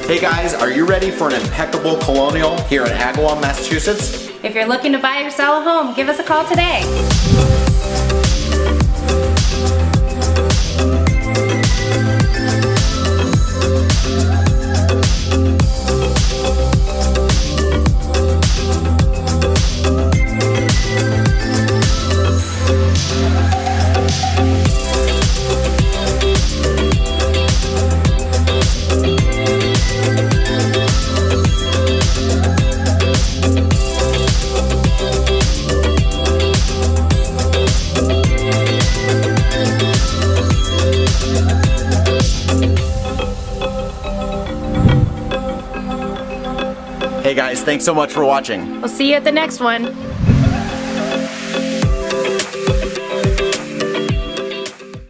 Hey guys, are you ready for an impeccable colonial here in Agawam, Massachusetts? If you're looking to buy or sell a home, give us a call today. Hey guys, thanks so much for watching. We'll see you at the next one.